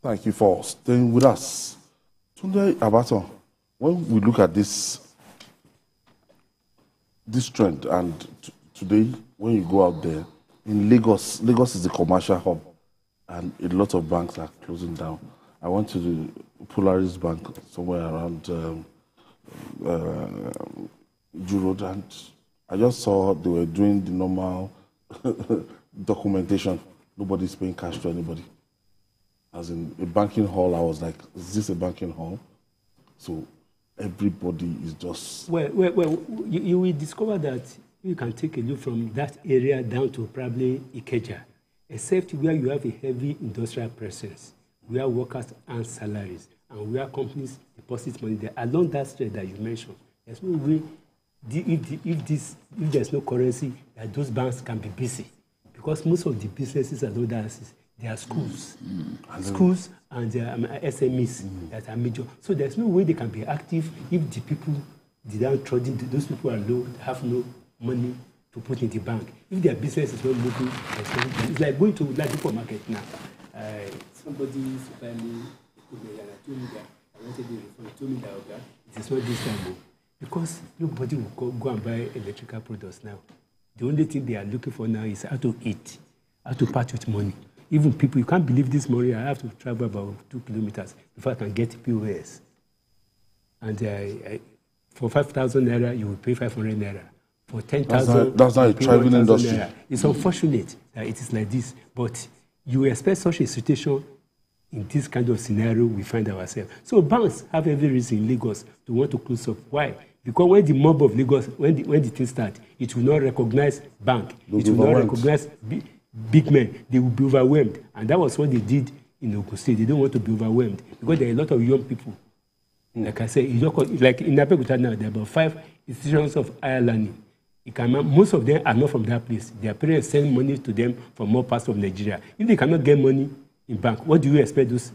Thank you for staying with us. Tunde Abaton, when we look at this trend, and today, when you go out there, in Lagos is the commercial hub, and a lot of banks are closing down. I went to the Polaris Bank somewhere around Ju Road, and I just saw they were doing the normal documentation. Nobody's paying cash to anybody. As in a banking hall, I was like, is this a banking hall? So everybody is just... Well, you will discover that you can take a look from that area down to probably Ikeja, except where you have a heavy industrial presence, where workers earn salaries, and where companies deposit money there. Along that stretch that you mentioned, there's no way, if there's no currency, that those banks can be busy. Because most of the businesses and others, they are schools. Schools and SMEs that are major. So there's no way they can be active if the people, the downtrodden, those people are low, have no money to put in the bank. If their business is not moving, it's like going to Ladipo market now. Somebody finally told me that I wanted to refund. Told me that it is not this time. Because nobody will go and buy electrical products now. The only thing they are looking for now is how to eat, how to part with money. Even people, you can't believe this morning, I have to travel about 2 kilometers before I can get POS. And for 5,000 naira, you will pay 500 naira. For 10,000, that's not a thriving industry. Naira. It's unfortunate that it is like this, but you expect such a situation in this kind of scenario we find ourselves. So banks have every reason in Lagos to want to close up. Why? Because when the mob of Lagos, when the thing starts, it will not recognize bank. It will not recognize big men. They will be overwhelmed. And that was what they did in Ogun State. They don't want to be overwhelmed because there are a lot of young people. Like I said, like in Abeokuta now, there are about 5 institutions of higher learning. Most of them are not from that place. Their parents send money to them from more parts of Nigeria. If they cannot get money in bank, what do you expect those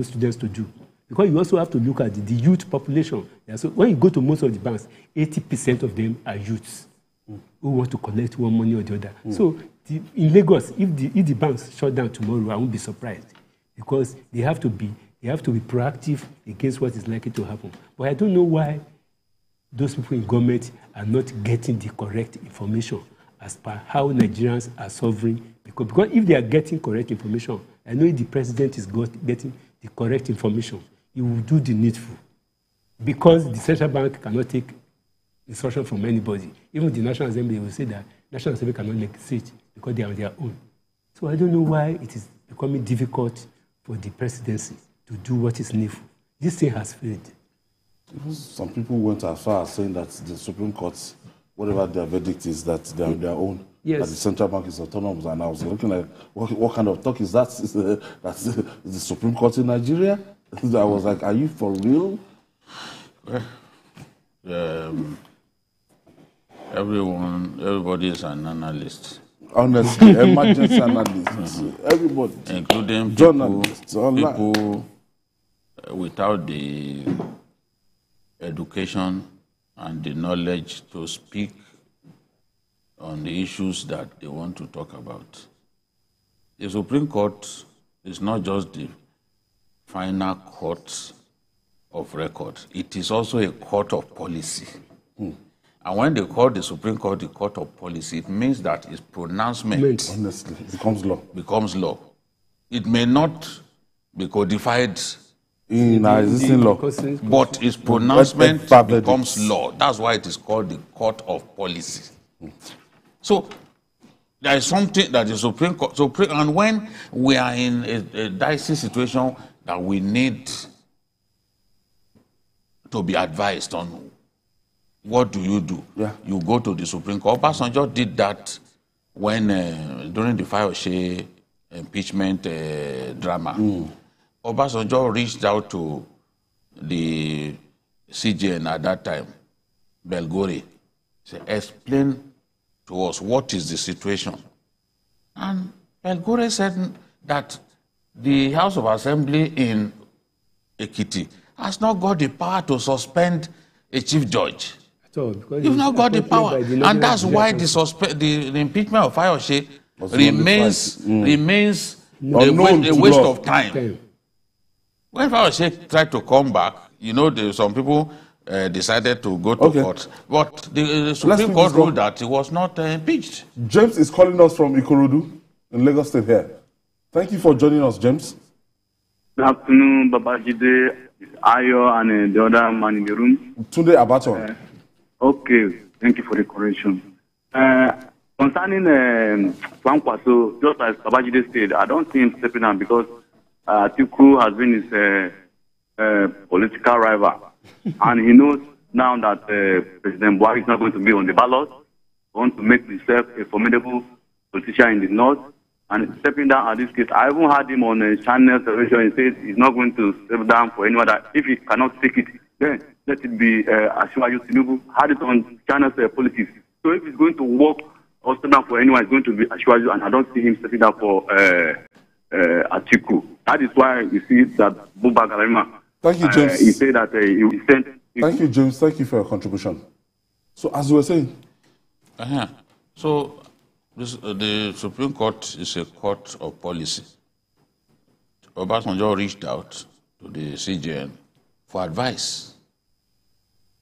students to do? Because you also have to look at the youth population. Yeah, so when you go to most of the banks, 80% of them are youths who want to collect one money or the other. So in Lagos, if the banks shut down tomorrow, I won't be surprised because they have to be proactive against what is likely to happen. But I don't know why those people in government are not getting the correct information as per how Nigerians are suffering. Because if they are getting correct information, I know if the president is getting the correct information, he will do the needful. Because the central bank cannot take instruction from anybody. Even the National Assembly will say that National Assembly cannot make seat because they are on their own. So I don't know why it is becoming difficult for the presidency to do what is needful. This thing has failed. Some people went as far as saying that the Supreme Court, whatever their verdict is, that they are on their own. Yes. That the central bank is autonomous. And I was looking at what kind of talk is that? That's the Supreme Court in Nigeria? I was like, are you for real? Everybody is an analyst. Honestly, emergency analysts. Everybody. Including journalists, people without the education and the knowledge to speak on the issues that they want to talk about. The Supreme Court is not just the final court of record. It is also a court of policy. And when they call the Supreme Court the court of policy, it means that its pronouncement honestly becomes law. It may not be codified in our existing law, but its pronouncement becomes law. That's why it is called the court of policy. So there is something that the Supreme Court, and when we are in a dicey situation that we need to be advised on what do you do, you go to the Supreme Court. Obasanjo did that when during the Fayose impeachment drama. Obasanjo reached out to the CBN at that time, Belgore, said, explain to us what is the situation. And Belgore said that the House of Assembly in Ekiti has not got the power to suspend a chief judge. You've not got the power. And that's why the impeachment of Fayose remains A waste of time. When Fayose tried to come back, you know, some people decided to go to court. But the Supreme Court ruled that he was not impeached. James is calling us from Ikorodu in Lagos State here. Thank you for joining us, James. Good afternoon, Babajide, Ayo, and the other man in the room. Tunde Abaton. Okay, thank you for the correction. Concerning Kwankwaso, just as Babajide said, I don't see him stepping down because Atiku has been his political rival. And he knows now that President Buhari is not going to be on the ballot. He wants to make himself a formidable politician in the north. And stepping down at this case, I even had him on a channel television. He said he's not going to step down for anyone that if he cannot take it, then let it be Asiwaju Tinubu. Had it on channel politics. So if he's going to work or step down for anyone, it's going to be Asiwaju, and I don't see him stepping down for Atiku. That is why you see that Buba Galadima. Thank you, James. He said that he will send. Thank you, James. Thank you for your contribution. So, as you were saying, so the Supreme Court is a court of policy. Obasanjo reached out to the CBN for advice,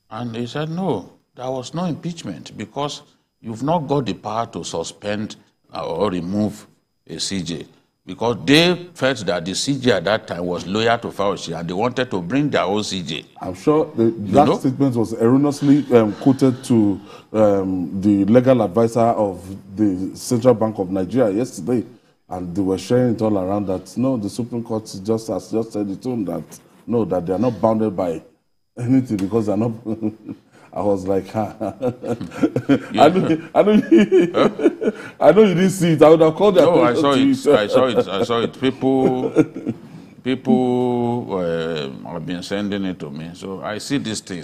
and he said, "No, there was no impeachment because you've not got the power to suspend or remove a CJ." Because they felt that the CJ at that time was loyal to Fayose and they wanted to bring their own CJ. I'm sure that statement was erroneously quoted to the legal advisor of the Central Bank of Nigeria yesterday. And they were sharing it all around that, no, the Supreme Court just has just said it to them that, no, that they are not bounded by anything because they are not... I was like, I know you didn't see it. I would have called that. No, I saw it. People have been sending it to me. So I see these things.